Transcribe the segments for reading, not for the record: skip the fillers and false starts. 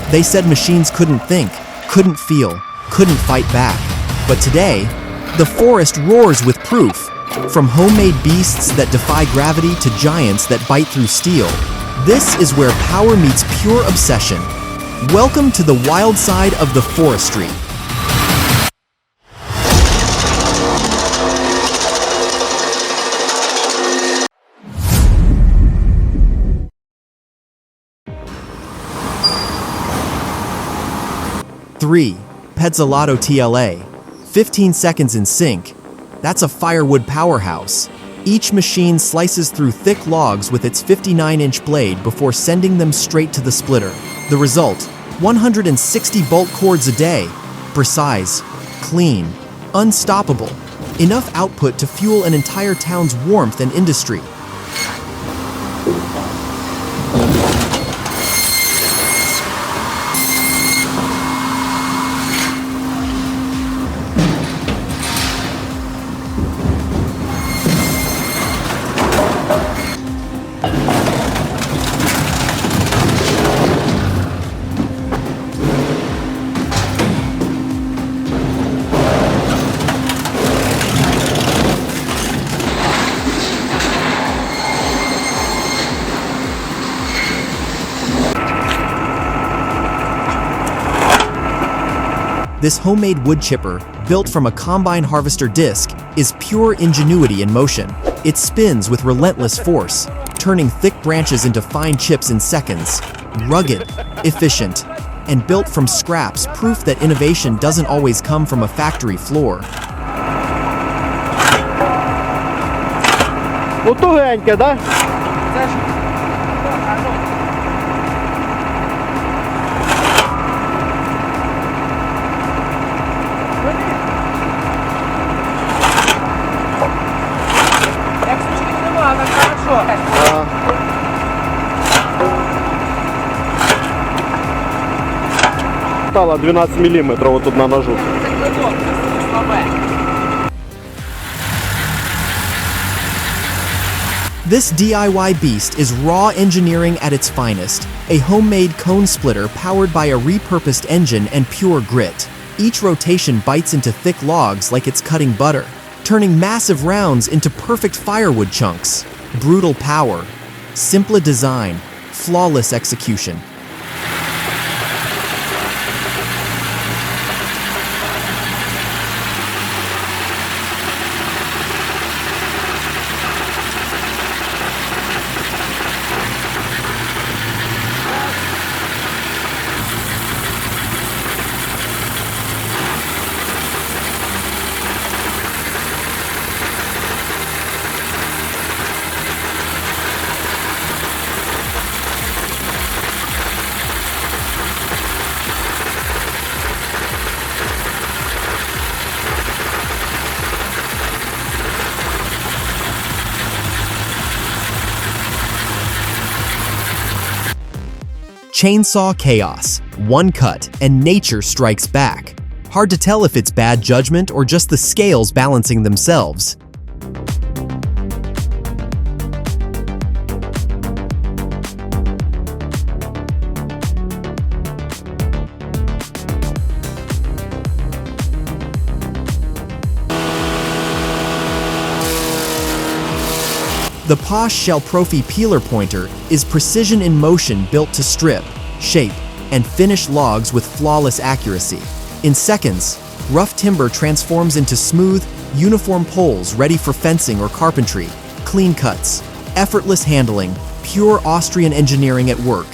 They said machines couldn't think, couldn't feel, couldn't fight back. But today, the forest roars with proof. From homemade beasts that defy gravity to giants that bite through steel, this is where power meets pure obsession. Welcome to the wild side of the forestry. Three, Petzolato TLA. 15 seconds in sync. That's a Firewood powerhouse. Each machine slices through thick logs with its 59-inch blade before sending them straight to the splitter. The result, 160 bolt cords a day. Precise, clean, unstoppable. Enough output to fuel an entire town's warmth and industry. This homemade wood chipper, built from a combine harvester disc, is pure ingenuity in motion. It spins with relentless force, turning thick branches into fine chips in seconds. Rugged, efficient, and built from scraps, proof that innovation doesn't always come from a factory floor. Ну тугеньке, да? Стало 12 миллиметров вот тут на ножу. This DIY beast is raw engineering at its finest, a homemade cone splitter powered by a repurposed engine and pure grit. Each rotation bites into thick logs like it's cutting butter, turning massive rounds into perfect firewood chunks. Brutal power, simple design, flawless execution. Chainsaw chaos. One cut, and nature strikes back. Hard to tell if it's bad judgment or just the scales balancing themselves. The Posh Shell Profi Peeler Pointer is precision in motion, built to strip, shape, and finish logs with flawless accuracy. In seconds, rough timber transforms into smooth, uniform poles ready for fencing or carpentry. Clean cuts, effortless handling, pure Austrian engineering at work.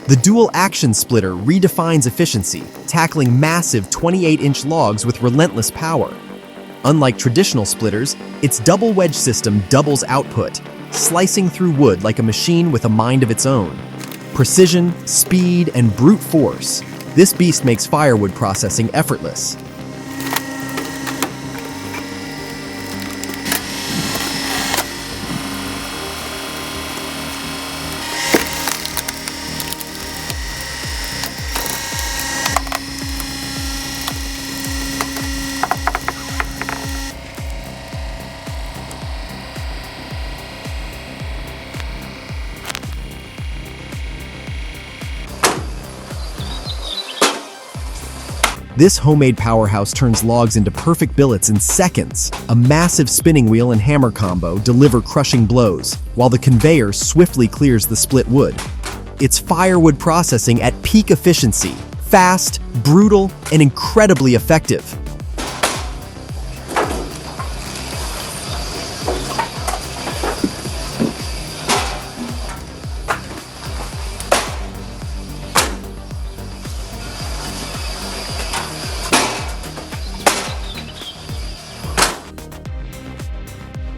The dual-action splitter redefines efficiency, tackling massive 28-inch logs with relentless power. Unlike traditional splitters, its double wedge system doubles output, slicing through wood like a machine with a mind of its own. Precision, speed, and brute force. This beast makes firewood processing effortless. This homemade powerhouse turns logs into perfect billets in seconds. A massive spinning wheel and hammer combo deliver crushing blows, while the conveyor swiftly clears the split wood. It's firewood processing at peak efficiency, fast, brutal, and incredibly effective.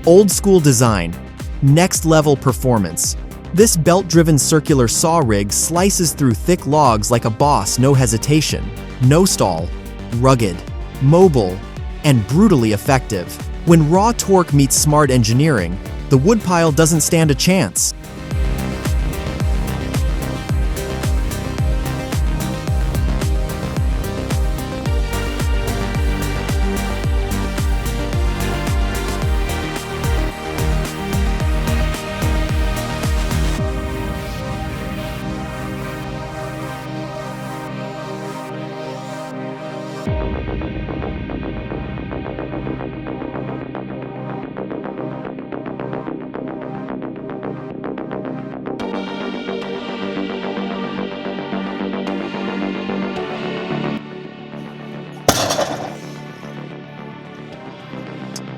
Old school design, next level performance. This belt-driven circular saw rig slices through thick logs like a boss, no hesitation, no stall, rugged, mobile, and brutally effective. When raw torque meets smart engineering, the woodpile doesn't stand a chance.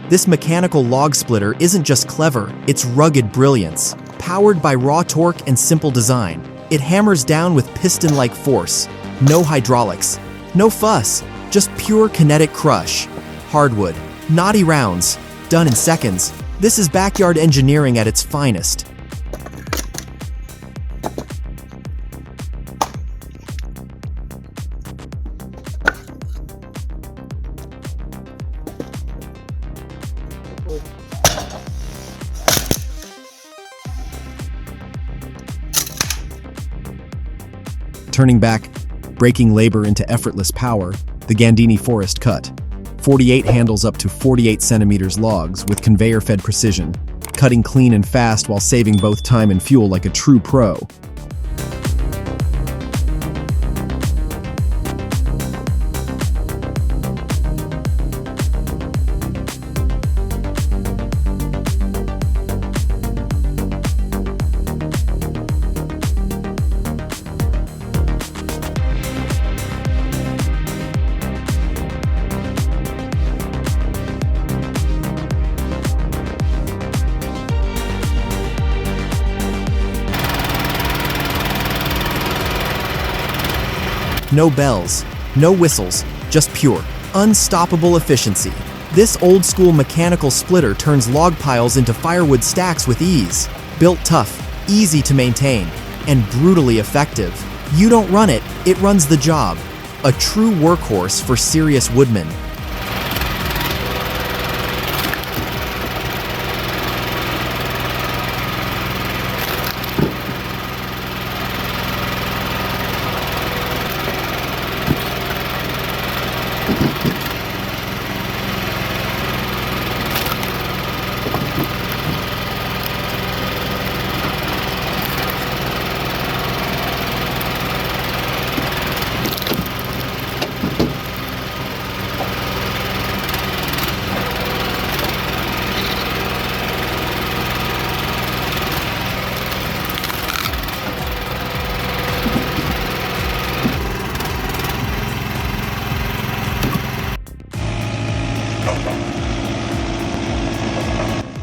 This mechanical log splitter isn't just clever, it's rugged brilliance. Powered by raw torque and simple design, it hammers down with piston-like force. No hydraulics, no fuss, just pure kinetic crush. Hardwood, knotty rounds, done in seconds. This is backyard engineering at its finest. Turning back, breaking labor into effortless power, the Gandini forest cut. 48 handles up to 48 centimeters logs with conveyor-fed precision, cutting clean and fast while saving both time and fuel like a true pro. No bells, no whistles, just pure, unstoppable efficiency. This old-school mechanical splitter turns log piles into firewood stacks with ease. Built tough, easy to maintain, and brutally effective. You don't run it, it runs the job. A true workhorse for serious woodmen.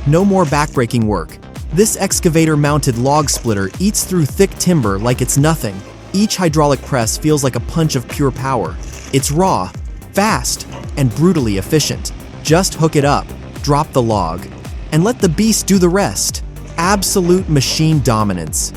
No more backbreaking work. This excavator-mounted log splitter eats through thick timber like it's nothing. Each hydraulic press feels like a punch of pure power. It's raw, fast, and brutally efficient. Just hook it up, drop the log, and let the beast do the rest. Absolute machine dominance.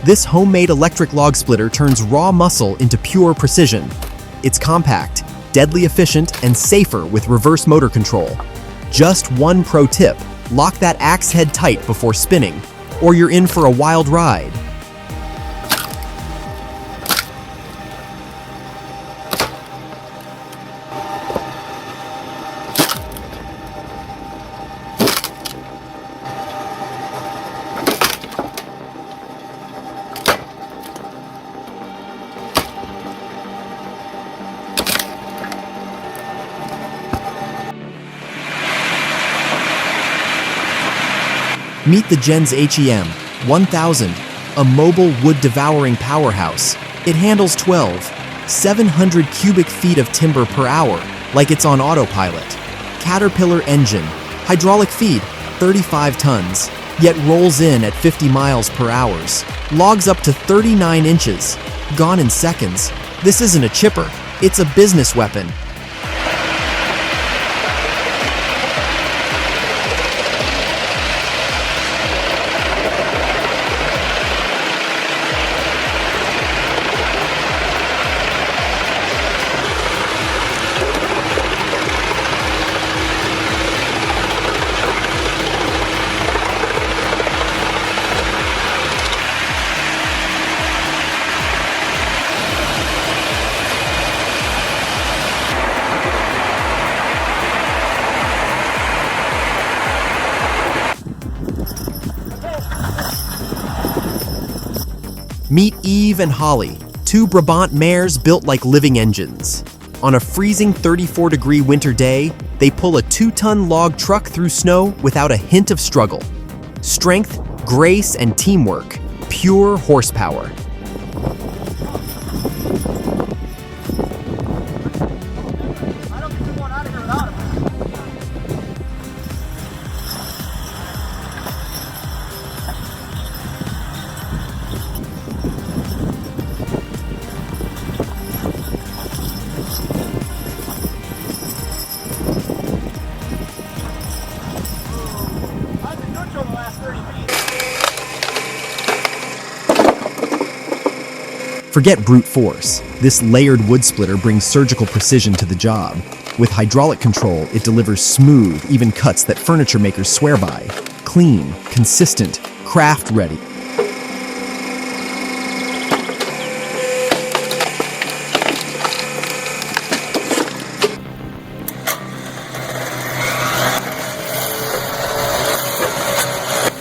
This homemade electric log splitter turns raw muscle into pure precision. It's compact, deadly efficient, and safer with reverse motor control. Just one pro tip: lock that axe head tight before spinning, or you're in for a wild ride. Meet the Gens HEM 1000, a mobile wood-devouring powerhouse. It handles 700 cubic feet of timber per hour, like it's on autopilot. Caterpillar engine, hydraulic feed, 35 tons, yet rolls in at 50 miles per hour. Logs up to 39 inches, gone in seconds. This isn't a chipper, it's a business weapon. Meet Eve and Holly, two Brabant mares built like living engines. On a freezing 34-degree winter day, they pull a 2-ton log truck through snow without a hint of struggle. Strength, grace, and teamwork, pure horsepower. Forget brute force. This layered wood splitter brings surgical precision to the job. With hydraulic control, it delivers smooth, even cuts that furniture makers swear by. Clean, consistent, craft ready.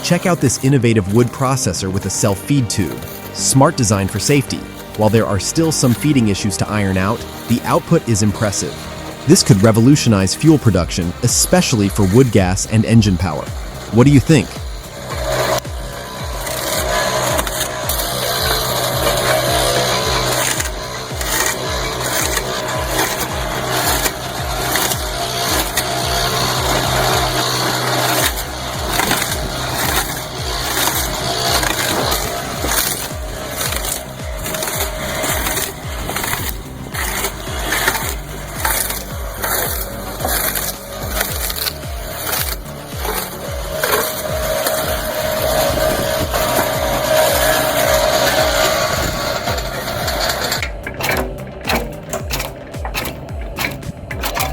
Check out this innovative wood processor with a self-feed tube. Smart design for safety. While there are still some feeding issues to iron out, the output is impressive. This could revolutionize fuel production, especially for wood gas and engine power. What do you think?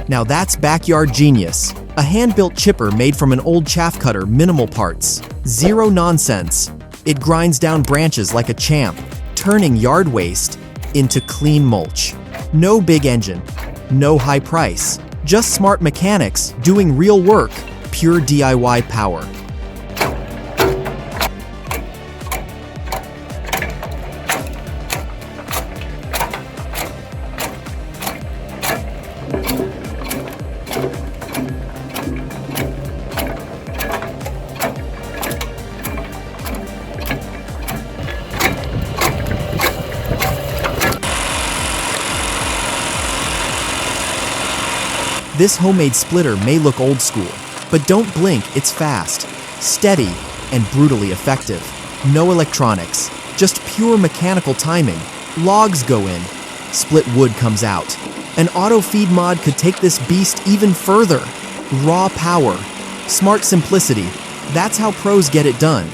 Now that's backyard genius. A hand-built chipper made from an old chaff cutter, minimal parts. Zero nonsense. It grinds down branches like a champ, turning yard waste into clean mulch. No big engine, no high price. Just smart mechanics doing real work, pure DIY power. This homemade splitter may look old school, but don't blink, it's fast, steady, and brutally effective. No electronics, just pure mechanical timing. Logs go in, split wood comes out. An auto feed mod could take this beast even further. Raw power, smart simplicity, that's how pros get it done.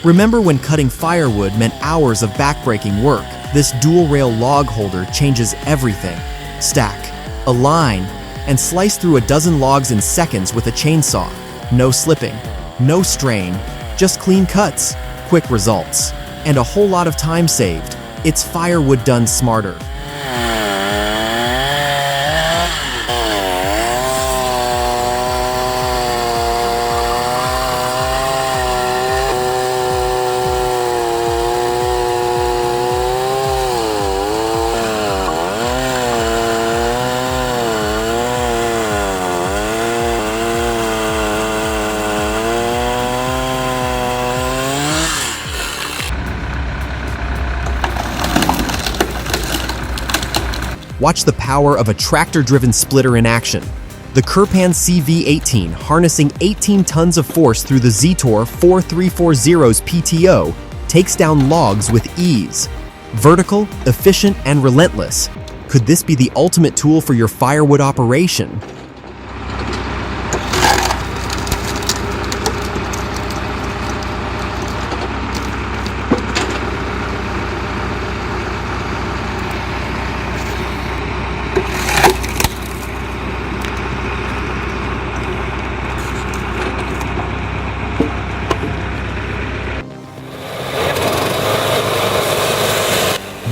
Remember when cutting firewood meant hours of backbreaking work? This dual-rail log holder changes everything. Stack, align, and slice through a dozen logs in seconds with a chainsaw. No slipping, no strain, just clean cuts, quick results, and a whole lot of time saved. It's firewood done smarter. Watch the power of a tractor-driven splitter in action. The Kirpan CV18, harnessing 18 tons of force through the Zetor 4340's PTO, takes down logs with ease. Vertical, efficient, and relentless. Could this be the ultimate tool for your firewood operation?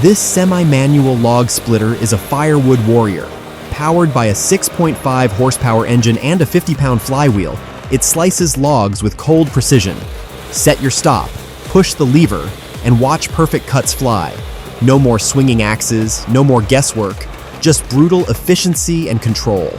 This semi-manual log splitter is a firewood warrior. Powered by a 6.5 horsepower engine and a 50-pound flywheel, it slices logs with cold precision. Set your stop, push the lever, and watch perfect cuts fly. No more swinging axes, no more guesswork, just brutal efficiency and control.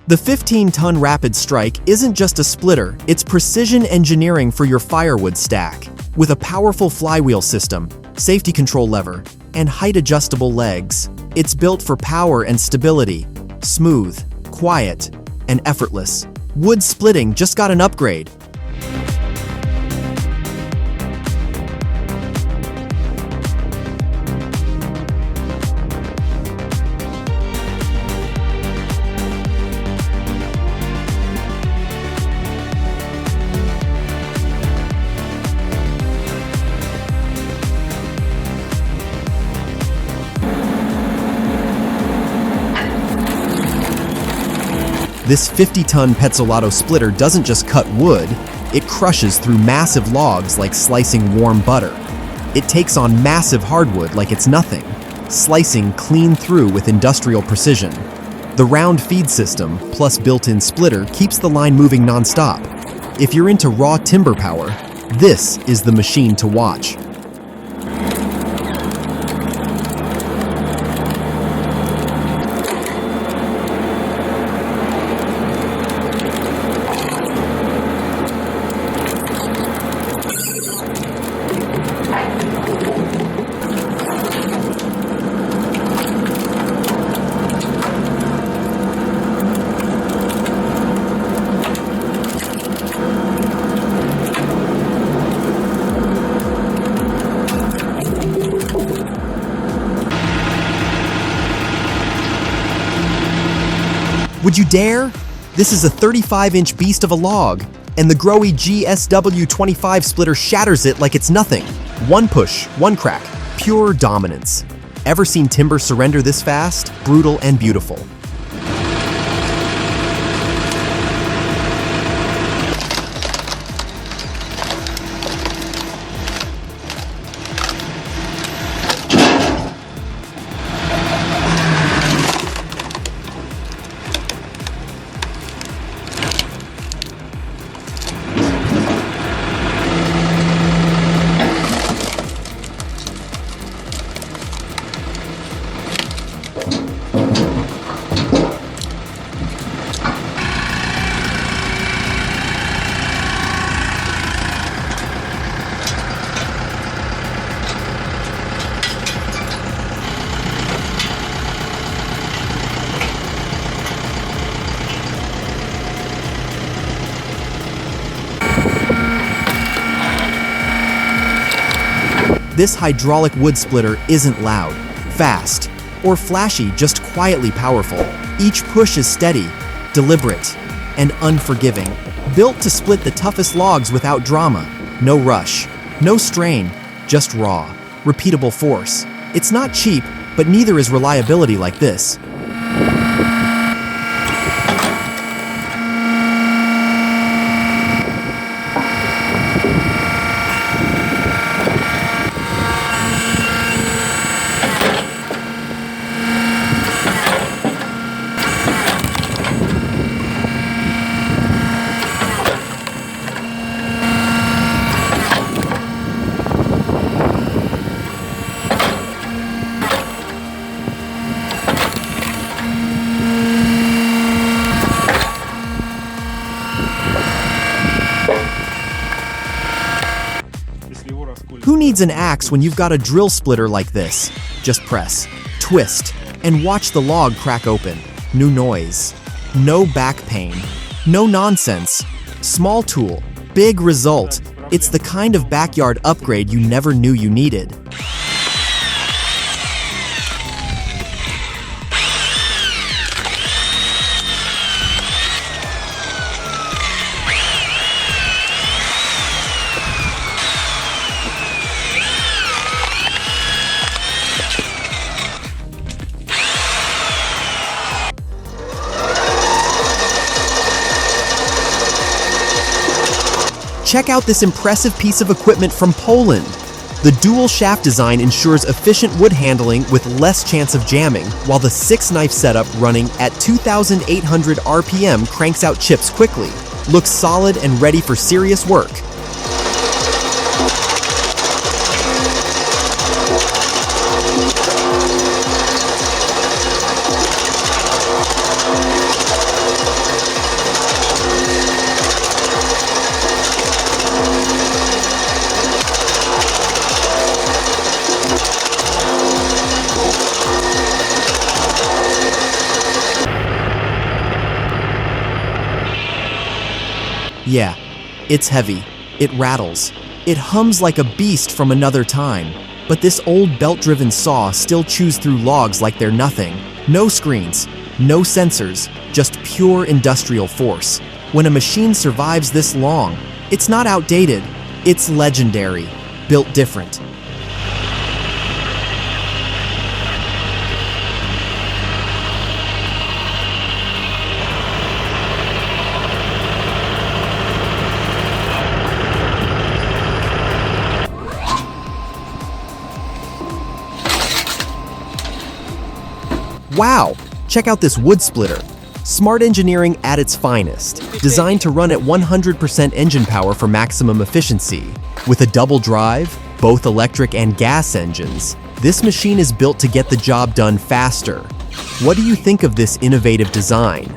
The 15-ton Rapid Strike isn't just a splitter, it's precision engineering for your firewood stack. With a powerful flywheel system, safety control lever, and height-adjustable legs, it's built for power and stability. Smooth, quiet, and effortless. Wood splitting just got an upgrade. This 50-ton Pezzolato splitter doesn't just cut wood, it crushes through massive logs like slicing warm butter. It takes on massive hardwood like it's nothing, slicing clean through with industrial precision. The round feed system, plus built-in splitter, keeps the line moving non-stop. If you're into raw timber power, this is the machine to watch. Would you dare? This is a 35-inch beast of a log, and the Growy GSW25 splitter shatters it like it's nothing. One push, one crack, pure dominance. Ever seen timber surrender this fast? Brutal and beautiful. This hydraulic wood splitter isn't loud, fast, or flashy, just quietly powerful. Each push is steady, deliberate, and unforgiving. Built to split the toughest logs without drama. No rush, no strain, just raw, repeatable force. It's not cheap, but neither is reliability like this. Who needs an axe when you've got a drill splitter like this? Just press, twist, and watch the log crack open. No noise, no back pain, no nonsense. Small tool, big result. It's the kind of backyard upgrade you never knew you needed. Check out this impressive piece of equipment from Poland. The dual shaft design ensures efficient wood handling with less chance of jamming, while the 6-knife setup running at 2,800 RPM cranks out chips quickly. Looks solid and ready for serious work. Yeah, it's heavy, it rattles, it hums like a beast from another time, but this old belt-driven saw still chews through logs like they're nothing. No screens, no sensors, just pure industrial force. When a machine survives this long, it's not outdated, it's legendary, built different. Wow! Check out this wood splitter. Smart engineering at its finest, designed to run at 100% engine power for maximum efficiency. With a double drive, both electric and gas engines, this machine is built to get the job done faster. What do you think of this innovative design?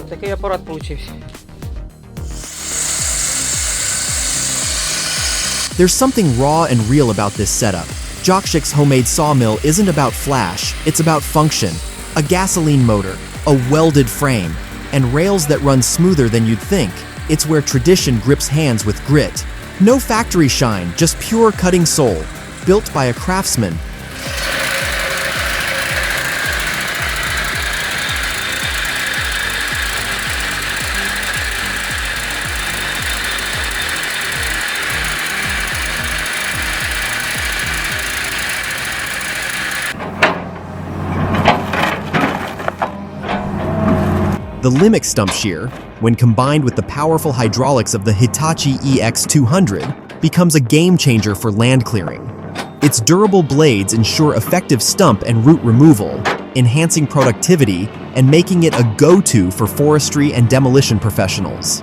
Такий апарат получився. There's something raw and real about this setup. Jokshik's homemade sawmill isn't about flash, it's about function. A gasoline motor, a welded frame, and rails that run smoother than you'd think. It's where tradition grips hands with grit. No factory shine, just pure cutting soul. Built by a craftsman. The Limix stump shear, when combined with the powerful hydraulics of the Hitachi EX200, becomes a game changer for land clearing. Its durable blades ensure effective stump and root removal, enhancing productivity and making it a go-to for forestry and demolition professionals.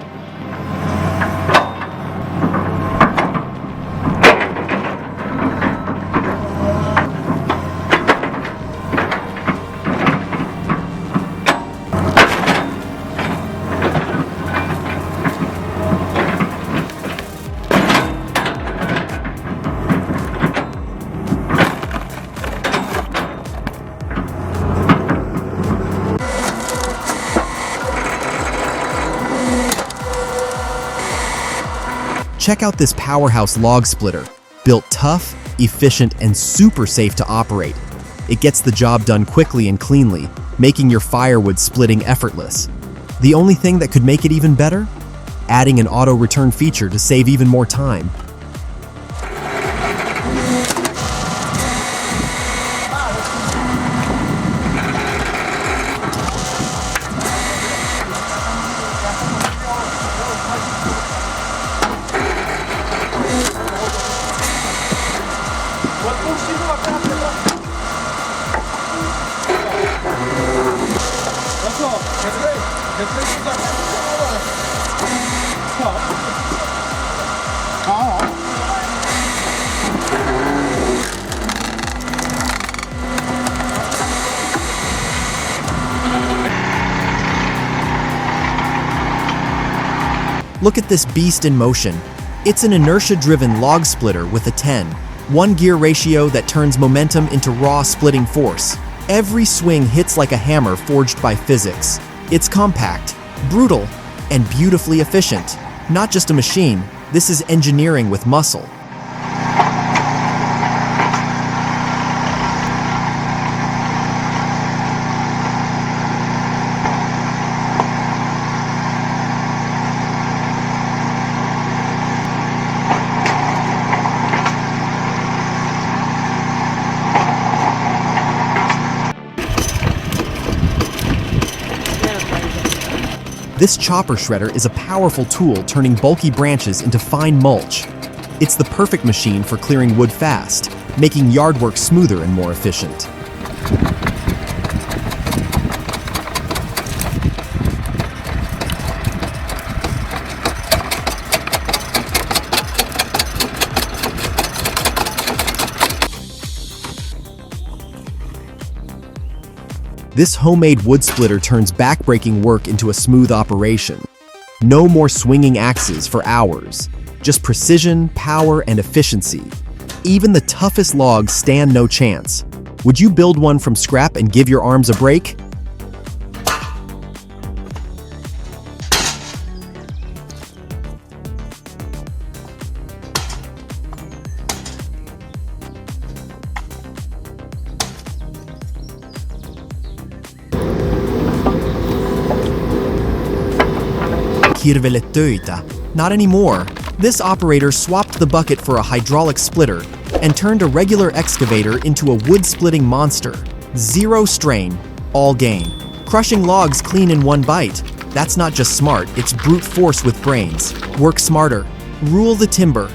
Check out this powerhouse log splitter. Built tough, efficient, and super safe to operate. It gets the job done quickly and cleanly, making your firewood splitting effortless. The only thing that could make it even better? Adding an auto return feature to save even more time. Look at this beast in motion. It's an inertia-driven log splitter with a 10:1 gear ratio that turns momentum into raw splitting force. Every swing hits like a hammer forged by physics. It's compact, brutal, and beautifully efficient. Not just a machine, this is engineering with muscle. This chopper shredder is a powerful tool turning bulky branches into fine mulch. It's the perfect machine for clearing wood fast, making yard work smoother and more efficient. This homemade wood splitter turns back-breaking work into a smooth operation. No more swinging axes for hours, just precision, power, and efficiency. Even the toughest logs stand no chance. Would you build one from scrap and give your arms a break? Not anymore. This operator swapped the bucket for a hydraulic splitter and turned a regular excavator into a wood-splitting monster. Zero strain, all gain. Crushing logs clean in one bite. That's not just smart, it's brute force with brains. Work smarter. Rule the timber.